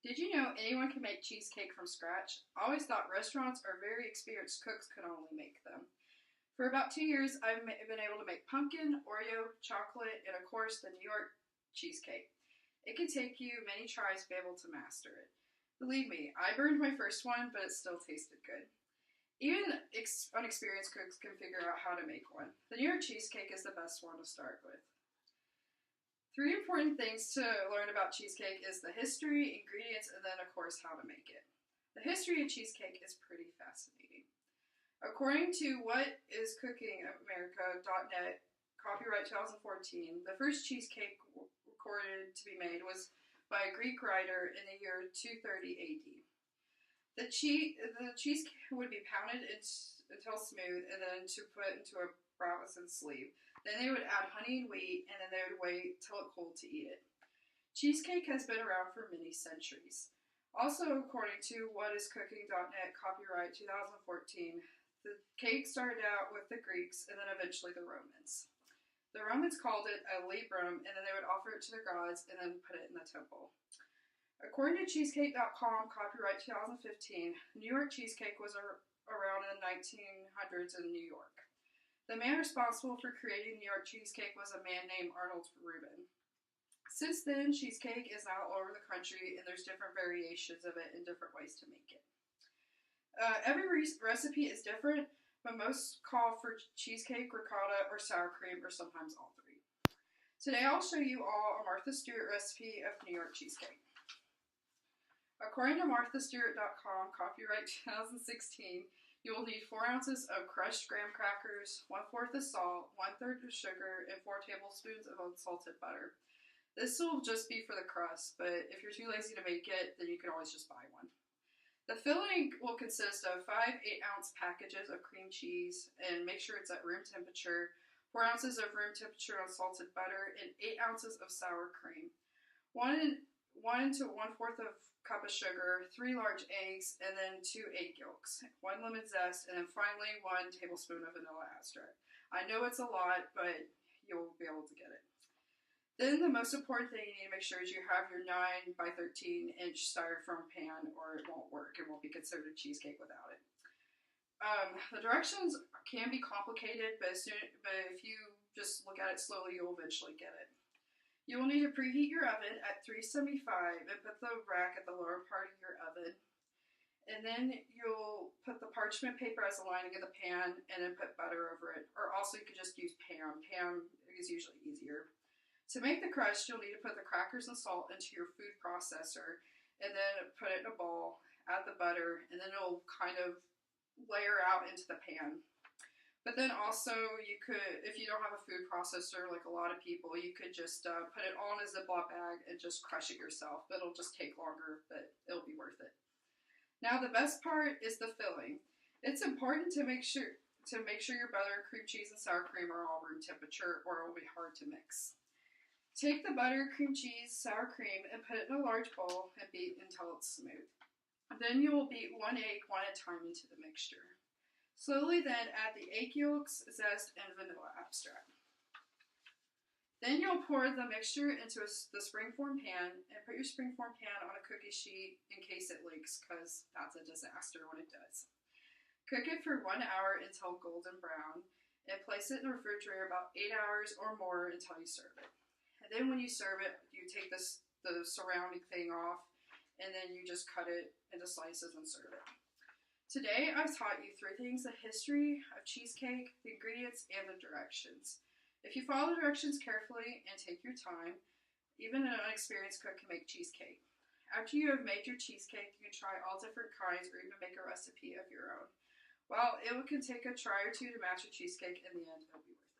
Did you know anyone can make cheesecake from scratch? I always thought restaurants or very experienced cooks could only make them. For about 2 years, I've been able to make pumpkin, Oreo, chocolate, and of course the New York cheesecake. It can take you many tries to be able to master it. Believe me, I burned my first one, but it still tasted good. Even unexperienced cooks can figure out how to make one. The New York cheesecake is the best one to start with. Three important things to learn about cheesecake is the history, ingredients, and then of course how to make it. The history of cheesecake is pretty fascinating. According to whatiscookingamerica.net, copyright 2014, the first cheesecake recorded to be made was by a Greek writer in the year 230 AD. The cheesecake would be pounded until smooth and then to put into a Brabazon sleeve. Then they would add honey and wheat, and then they would wait till it cooled to eat it. Cheesecake has been around for many centuries. Also, according to whatiscooking.net, copyright 2014, the cake started out with the Greeks and then eventually the Romans. The Romans called it a librum, and then they would offer it to the gods and then put it in the temple. According to Cheesecake.com, copyright 2015, New York cheesecake was around in the 1900s in New York. The man responsible for creating New York cheesecake was a man named Arnold Reuben. Since then, cheesecake is now all over the country, and there's different variations of it and different ways to make it. Every recipe is different, but most call for cheesecake, ricotta, or sour cream, or sometimes all three. Today, I'll show you all a Martha Stewart recipe of New York cheesecake. According to MarthaStewart.com, copyright 2016, you will need 4 ounces of crushed graham crackers, 1/4 of salt, 1/3 of sugar, and 4 tablespoons of unsalted butter. This will just be for the crust, but if you're too lazy to make it, then you can always just buy one. The filling will consist of 5 8-ounce packages of cream cheese, and make sure it's at room temperature, 4 ounces of room temperature unsalted butter, and 8 ounces of sour cream. 1 to 1/4 of cup of sugar, 3 large eggs, and then 2 egg yolks, 1 lemon zest, and then finally 1 tablespoon of vanilla extract. I know it's a lot, but you'll be able to get it. Then the most important thing you need to make sure is you have your 9 by 13 inch styrofoam pan, or it won't work. It won't be considered a cheesecake without it. The directions can be complicated, but if you just look at it slowly, you'll eventually get it. You will need to preheat your oven at 375 and put the rack at the lower part of your oven. And then you'll put the parchment paper as the lining of the pan and then put butter over it. Or also you could just use Pam. Pam is usually easier. To make the crust, you'll need to put the crackers and salt into your food processor and then put it in a bowl, add the butter, and then it'll kind of layer out into the pan. But then also you could, if you don't have a food processor like a lot of people, you could just put it all in a Ziploc bag and just crush it yourself. But it'll just take longer, but it'll be worth it. Now the best part is the filling. It's important to make sure your butter, cream cheese, and sour cream are all room temperature, or it will be hard to mix. Take the butter, cream cheese, sour cream, and put it in a large bowl and beat until it's smooth. Then you will beat 1 egg one at a time into the mixture. Slowly then add the egg yolks, zest, and vanilla extract. Then you'll pour the mixture into the springform pan and put your springform pan on a cookie sheet in case it leaks, because that's a disaster when it does. Cook it for 1 hour until golden brown and place it in the refrigerator about 8 hours or more until you serve it. And then when you serve it, you take the surrounding thing off and then you just cut it into slices and serve it. Today, I've taught you 3 things: the history of cheesecake, the ingredients, and the directions. If you follow the directions carefully and take your time, even an unexperienced cook can make cheesecake. After you have made your cheesecake, you can try all different kinds or even make a recipe of your own. While it can take a try or two to master cheesecake, in the end, it'll be worth it.